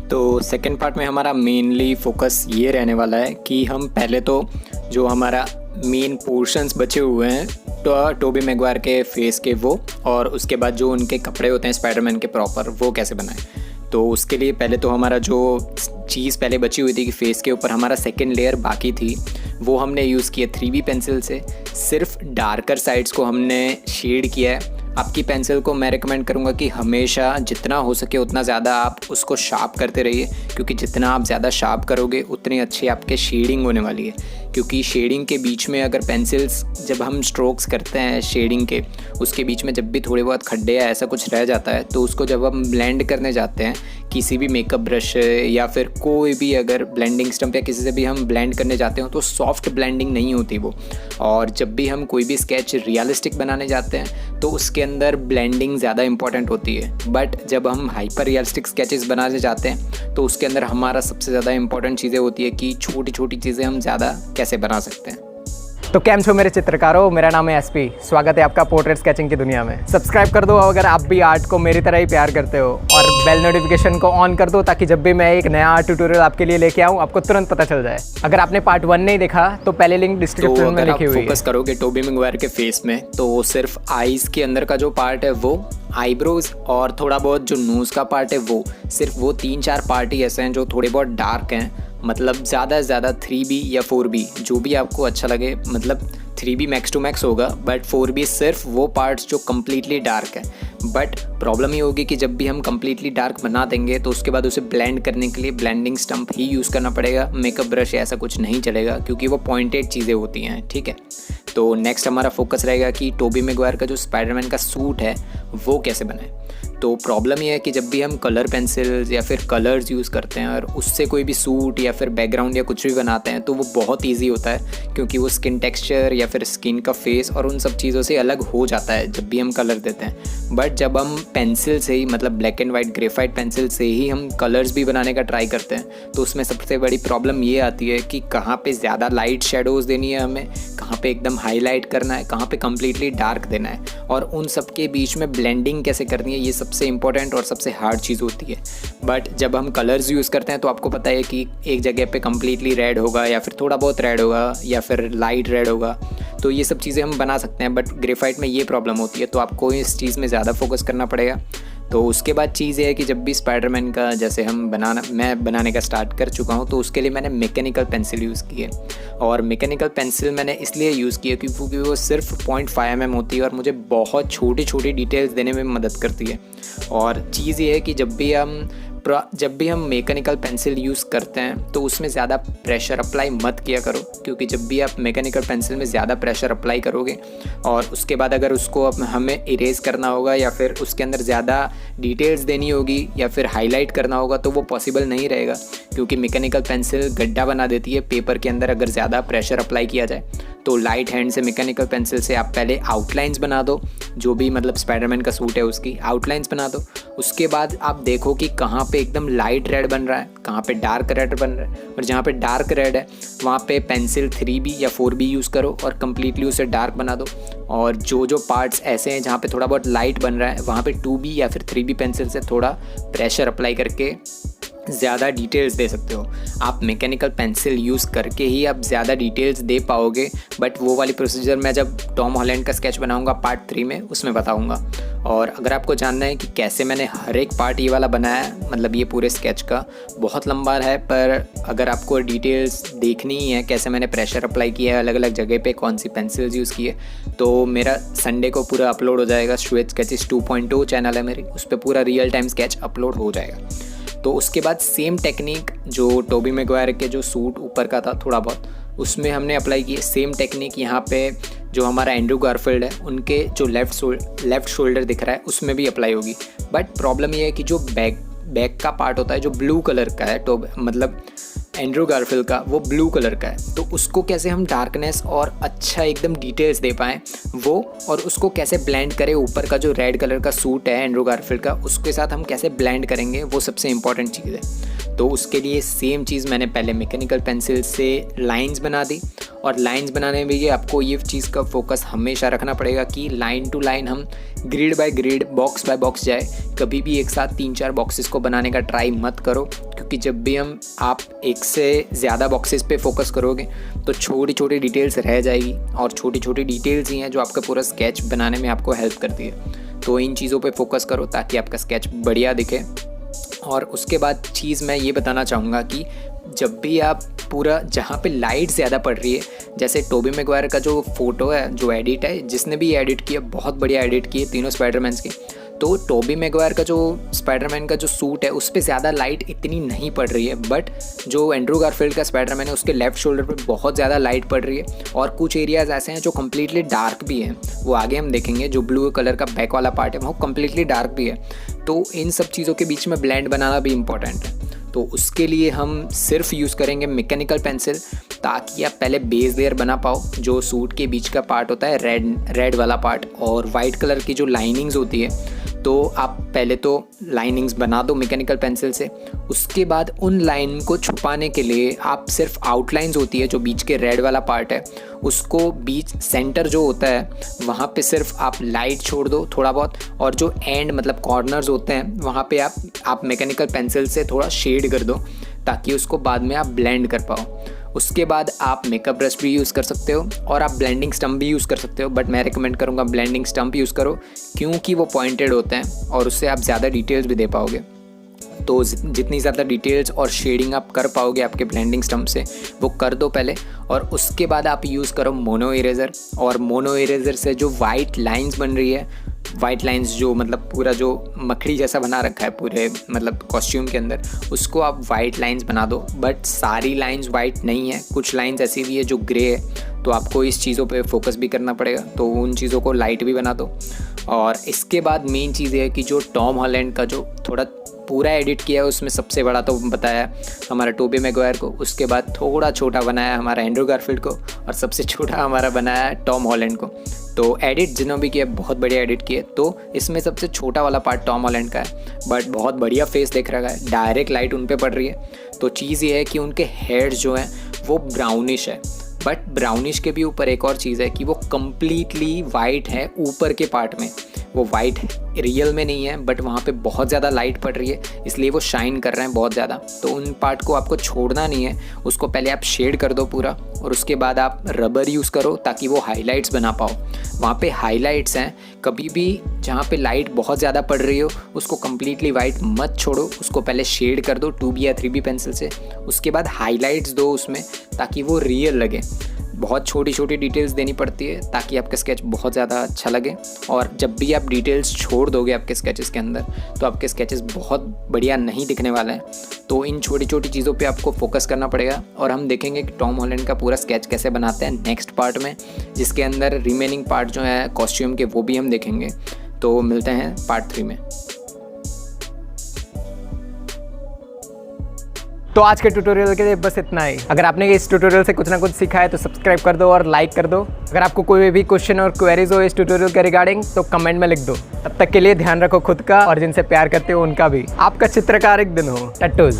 तो second part में हमारा मेनली फोकस ये रहने वाला है कि हम पहले तो जो हमारा मेन पोर्शंस बचे हुए हैं तो टोबी मैगवायर के फेस के वो, और उसके बाद जो उनके कपड़े होते हैं स्पाइडरमैन के प्रॉपर, वो कैसे बनाएं। तो उसके लिए पहले तो हमारा जो चीज़ पहले बची हुई थी कि फेस के ऊपर हमारा सेकंड लेयर बाकी थी, वो हमने यूज़ किया 3B पेंसिल से। सिर्फ डार्कर साइड्स को हमने शेड किया है। आपकी पेंसिल को मैं रिकमेंड करूँगा कि हमेशा जितना हो सके उतना ज़्यादा आप उसको शार्प करते रहिए, क्योंकि जितना आप ज़्यादा शार्प करोगे उतनी अच्छी आपके शेडिंग होने वाली है। क्योंकि शेडिंग के बीच में अगर पेंसिल्स जब हम स्ट्रोक्स करते हैं शेडिंग के, उसके बीच में जब भी थोड़े बहुत खड्डे या ऐसा कुछ रह जाता है, तो उसको जब हम ब्लेंड करने जाते हैं किसी भी मेकअप ब्रश या फिर कोई भी अगर ब्लेंडिंग स्टम्प या किसी से भी हम ब्लेंड करने जाते हो तो सॉफ्ट ब्लेंडिंग नहीं होती वो। और जब भी हम कोई भी स्केच रियलिस्टिक बनाने जाते हैं तो उसके अंदर ब्लेंडिंग ज़्यादा इंपॉर्टेंट होती है। बट जब हम हाइपर रियलिस्टिक स्केचेस बनाने जाते हैं तो उसके अंदर हमारा सबसे ज़्यादा इंपॉर्टेंट चीज़ें होती है कि छोटी छोटी चीज़ें हम ज़्यादा कैसे बना सकते हैं। तो कैम छो मेरे चित्रकारों, मेरा नाम है SP। स्वागत है आपका पोर्ट्रेट स्केचिंग की दुनिया में। सब्सक्राइब कर दो अगर आप भी आर्ट को मेरी तरह ही प्यार करते हो, और बेल नोटिफिकेशन को ऑन कर दो ताकि जब भी मैं एक नया आर्ट ट्यूटोरियल आपके लिए लेके आऊँ आपको तुरंत पता चल जाए। अगर आपने पार्ट 1 नहीं देखा तो पहले लिंक डिस्क्रिप्शन में लिखी हुई है। फोकस करोगे टोबी मैगवायर के फेस में तो सिर्फ आईज के अंदर का जो पार्ट है वो, आईब्रोज और थोड़ा बहुत जो नोज़ का पार्ट है वो, सिर्फ वो 3-4 पार्ट ही ऐसे हैं जो थोड़े बहुत डार्क हैं। मतलब ज़्यादा से ज़्यादा 3B या 4B जो भी आपको अच्छा लगे, मतलब 3B मैक्स टू मैक्स होगा, बट 4B सिर्फ वो पार्ट्स जो कम्प्लीटली डार्क है। बट प्रॉब्लम ये होगी कि जब भी हम कम्प्लीटली डार्क बना देंगे तो उसके बाद उसे ब्लेंड करने के लिए ब्लेंडिंग स्टम्प ही यूज़ करना पड़ेगा। मेकअप ब्रश ऐसा कुछ नहीं चलेगा क्योंकि वो पॉइंटेड चीज़ें होती हैं, ठीक है। तो नेक्स्ट हमारा फोकस रहेगा कि टोबी मैगवायर का जो स्पाइडरमैन का सूट है वो कैसे बनाए। तो प्रॉब्लम ये है कि जब भी हम कलर पेंसिल्स या फिर कलर्स यूज़ करते हैं और उससे कोई भी सूट या फिर बैकग्राउंड या कुछ भी बनाते हैं तो वो बहुत इजी होता है, क्योंकि वो स्किन टेक्सचर या फिर स्किन का फेस और उन सब चीज़ों से अलग हो जाता है जब भी हम कलर देते हैं। बट जब हम पेंसिल से ही, मतलब black and white graphite pencil से ही हम कलर्स भी बनाने का ट्राई करते हैं तो उसमें सबसे बड़ी प्रॉब्लम ये आती है कि कहाँ पे ज़्यादा लाइट शेडोज़ देनी है हमें, कहाँ पे एकदम हाईलाइट करना है, कहाँ पे कम्प्लीटली डार्क देना है, और उन सब के बीच में ब्लेंडिंग कैसे करनी है, ये सबसे इंपॉर्टेंट और सबसे हार्ड चीज़ होती है। बट जब हम कलर्स यूज़ करते हैं तो आपको पता है कि एक जगह पे कम्प्लीटली रेड होगा या फिर थोड़ा बहुत रेड होगा या फिर लाइट रेड होगा, तो ये सब चीज़ें हम बना सकते हैं। बट ग्रेफाइट में ये प्रॉब्लम होती है, तो आपको इस चीज़ में ज़्यादा फोकस करना पड़ेगा। तो उसके बाद चीज़ ये है कि जब भी स्पाइडरमैन का जैसे मैं बनाने का स्टार्ट कर चुका हूँ तो उसके लिए मैंने मैकेनिकल पेंसिल यूज़ की है। और मैकेनिकल पेंसिल मैंने इसलिए यूज़ की है क्योंकि वो सिर्फ 0.5 mm होती है और मुझे बहुत छोटी छोटी डिटेल्स देने में मदद करती है। और चीज़ ये है कि जब भी हम मैकेनिकल पेंसिल यूज़ करते हैं तो उसमें ज़्यादा प्रेशर अप्लाई मत किया करो, क्योंकि जब भी आप मैकेनिकल पेंसिल में ज़्यादा प्रेशर अप्लाई करोगे और उसके बाद अगर उसको हमें इरेज करना होगा या फिर उसके अंदर ज़्यादा डिटेल्स देनी होगी या फिर हाईलाइट करना होगा तो वो पॉसिबल नहीं रहेगा, क्योंकि मैकेनिकल पेंसिल गड्ढा बना देती है पेपर के अंदर अगर ज़्यादा प्रेशर अप्लाई किया जाए। तो लाइट हैंड से मैकेनिकल पेंसिल से आप पहले आउटलाइंस बना दो, जो भी मतलब स्पाइडरमैन का सूट है उसकी आउटलाइंस बना दो। उसके बाद आप देखो कि कहाँ पे एकदम लाइट रेड बन रहा है, कहाँ पे डार्क रेड बन रहा है, और जहाँ पे डार्क रेड है वहाँ पे पेंसिल 3B या 4B यूज़ करो और कम्प्लीटली उसे डार्क बना दो। और जो पार्ट्स ऐसे हैं जहाँ पे थोड़ा बहुत लाइट बन रहा है वहाँ पे 2B या फिर 3B पेंसिल से थोड़ा प्रेशर अप्लाई करके ज़्यादा डिटेल्स दे सकते हो। आप मैकेनिकल पेंसिल यूज़ करके ही आप ज़्यादा डिटेल्स दे पाओगे, बट वो वाली प्रोसीजर मैं जब टॉम हॉलैंड का स्केच बनाऊंगा पार्ट 3 में उसमें बताऊंगा। और अगर आपको जानना है कि कैसे मैंने हर एक पार्ट ये वाला बनाया है, मतलब ये पूरे स्केच का बहुत लंबा है, पर अगर आपको डिटेल्स देखनी ही है कैसे मैंने प्रेशर अप्लाई किया है अलग अलग जगह पे, कौन सी पेंसिल्स यूज़ की है, तो मेरा संडे को पूरा अपलोड हो जाएगा। श्वेत स्केचेस 2.0 चैनल है मेरी, उस पर पूरा रियल टाइम स्केच अपलोड हो जाएगा। तो उसके बाद सेम टेक्निक जो टोबी मैगवायर के जो सूट ऊपर का था थोड़ा बहुत, उसमें हमने अप्लाई की सेम टेक्निक यहाँ पे जो हमारा एंड्रू गारफील्ड है उनके जो लेफ़्ट शोल्डर दिख रहा है उसमें भी अप्लाई होगी। बट प्रॉब्लम ये है कि जो बैक का पार्ट होता है जो ब्लू कलर का है, तो मतलब एंड्रू गारफील्ड का वो ब्लू कलर का है, तो उसको कैसे हम डार्कनेस और अच्छा एकदम डिटेल्स दे पाएँ वो, और उसको कैसे ब्लेंड करें, ऊपर का जो रेड कलर का सूट है एंड्रू गारफील्ड का उसके साथ हम कैसे ब्लेंड करेंगे, वो सबसे इंपॉर्टेंट चीज़ है। तो उसके लिए सेम चीज़ मैंने पहले मैकेनिकल पेंसिल से लाइंस बना दी, और लाइंस बनाने में भी आपको ये चीज़ का फोकस हमेशा रखना पड़ेगा कि लाइन टू लाइन हम grid by grid, box by box जाए। कभी भी एक साथ 3-4 बॉक्सेस को बनाने का ट्राई मत करो, कि जब भी आप एक से ज़्यादा बॉक्सेस पे फोकस करोगे तो छोटी छोटी डिटेल्स रह जाएगी, और छोटी छोटी डिटेल्स ही हैं जो आपका पूरा स्केच बनाने में आपको हेल्प करती है। तो इन चीज़ों पे फोकस करो ताकि आपका स्केच बढ़िया दिखे। और उसके बाद चीज़ मैं ये बताना चाहूँगा कि जब भी आप पूरा जहाँ पे लाइट ज़्यादा पड़ रही है, जैसे टोबी मैगवायर का जो फ़ोटो है, जो एडिट है, जिसने भी एडिट किया बहुत बढ़िया एडिट किए तीनों स्पाइडरमैन्स की। तो टोबी मैगवायर का जो स्पाइडरमैन का जो सूट है उस पर ज़्यादा लाइट इतनी नहीं पड़ रही है, बट जो एंड्रू गारफील्ड का स्पाइडरमैन है उसके लेफ्ट शोल्डर पे बहुत ज़्यादा लाइट पड़ रही है। और कुछ एरियाज़ ऐसे हैं जो कम्प्लीटली डार्क भी हैं, वो आगे हम देखेंगे। जो ब्लू कलर का बैक वाला पार्ट है वो कम्प्लीटली डार्क भी है। तो इन सब चीज़ों के बीच में ब्लेंड बनाना भी इम्पॉर्टेंट है। तो उसके लिए हम सिर्फ यूज़ करेंगे मैकेनिकल पेंसिल, ताकि आप पहले बेस लेयर बना पाओ। जो सूट के बीच का पार्ट होता है, रेड वाला पार्ट, और वाइट कलर की जो लाइनिंग्स होती है, तो आप पहले तो लाइनिंग्स बना दो मैकेनिकल पेंसिल से। उसके बाद उन लाइन को छुपाने के लिए आप सिर्फ आउटलाइंस होती है, जो बीच के रेड वाला पार्ट है उसको बीच सेंटर जो होता है वहाँ पे सिर्फ आप लाइट छोड़ दो थोड़ा बहुत, और जो एंड मतलब कॉर्नर्स होते हैं वहाँ पे आप मैकेनिकल पेंसिल से थोड़ा शेड कर दो, ताकि उसको बाद में आप ब्लेंड कर पाओ। उसके बाद आप मेकअप ब्रश भी यूज़ कर सकते हो और आप ब्लेंडिंग स्टम्प भी यूज़ कर सकते हो, बट मैं रिकमेंड करूँगा ब्लेंडिंग स्टम्प यूज़ करो, क्योंकि वो पॉइंटेड होते हैं और उससे आप ज़्यादा डिटेल्स भी दे पाओगे। तो जितनी ज़्यादा डिटेल्स और शेडिंग आप कर पाओगे आपके ब्लेंडिंग स्टम्प से, वो कर दो पहले। और उसके बाद आप यूज़ करो मोनो इरेज़र, और मोनो इरेज़र से जो वाइट लाइंस बन रही है, वाइट लाइंस जो मतलब पूरा जो मकड़ी जैसा बना रखा है पूरे मतलब कॉस्ट्यूम के अंदर, उसको आप वाइट लाइंस बना दो। बट सारी लाइंस वाइट नहीं है, कुछ लाइंस ऐसी भी है जो ग्रे है, तो आपको इस चीज़ों पे फोकस भी करना पड़ेगा। तो उन चीज़ों को लाइट भी बना दो। और इसके बाद मेन चीज़ ये है कि जो टॉम हॉलैंड का जो थोड़ा पूरा एडिट किया है, उसमें सबसे बड़ा तो बताया हमारा टोबी मैगवायर को, उसके बाद थोड़ा छोटा बनाया हमारा एंड्रू गारफील्ड को, और सबसे छोटा हमारा बनाया टॉम हॉलैंड को। तो एडिट जिन्होंने भी किया बहुत बढ़िया एडिट किए। तो इसमें सबसे छोटा वाला पार्ट टॉम हॉलैंड का है, बट बहुत बढ़िया फेस दिख रहा है, डायरेक्ट लाइट उन पे पड़ रही है। तो चीज़ ये है कि उनके हेड्स जो हैं वो ब्राउनिश है, बट ब्राउनिश के भी ऊपर एक और चीज़ है कि वो कम्प्लीटली वाइट है ऊपर के पार्ट में। वो वाइट रियल में नहीं है, बट वहाँ पे बहुत ज़्यादा लाइट पड़ रही है, इसलिए वो शाइन कर रहे हैं बहुत ज़्यादा। तो उन पार्ट को आपको छोड़ना नहीं है, उसको पहले आप शेड कर दो पूरा, और उसके बाद आप रबर यूज़ करो ताकि वो हाइलाइट्स बना पाओ। वहाँ पे हाइलाइट्स हैं, कभी भी जहाँ पे लाइट बहुत ज़्यादा पड़ रही हो उसको कम्प्लीटली वाइट मत छोड़ो, उसको पहले शेड कर दो 2B या 3B पेंसिल से। उसके बाद हाइलाइट्स दो उसमें, ताकि वो रियल लगे। बहुत छोटी छोटी डिटेल्स देनी पड़ती है ताकि आपका स्केच बहुत ज़्यादा अच्छा लगे। और जब भी आप डिटेल्स छोड़ दोगे आपके स्केचेस के अंदर, तो आपके स्केचेस बहुत बढ़िया नहीं दिखने वाले हैं। तो इन छोटी छोटी चीज़ों पे आपको फोकस करना पड़ेगा। और हम देखेंगे कि टॉम हॉलैंड का पूरा स्केच कैसे बनाते हैं नेक्स्ट पार्ट में, जिसके अंदर रिमेनिंग पार्ट जो है कॉस्ट्यूम के वो भी हम देखेंगे। तो मिलते हैं पार्ट 3 में। तो आज के ट्यूटोरियल के लिए बस इतना ही। अगर आपने इस ट्यूटोरियल से कुछ ना कुछ सीखा है तो सब्सक्राइब कर दो और लाइक कर दो। अगर आपको कोई भी क्वेश्चन और क्वेरीज हो इस ट्यूटोरियल के रिगार्डिंग तो कमेंट में लिख दो। तब तक के लिए ध्यान रखो खुद का और जिनसे प्यार करते हो उनका भी। आपका चित्रकारिक दिन हो। टट्टूज।